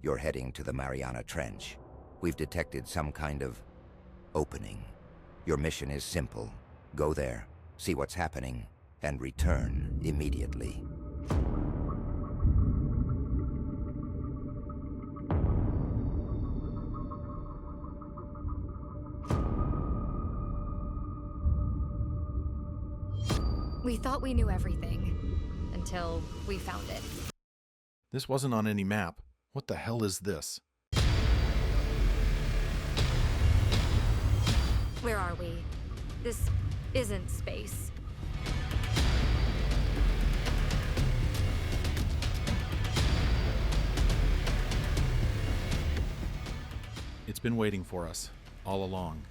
You're heading to the Mariana Trench. We've detected some kind of opening. Your mission is simple. Go there, see what's happening, and return immediately. We thought we knew everything, until we found it. This wasn't on any map. What the hell is this? Where are we? This isn't space. It's been waiting for us, all along.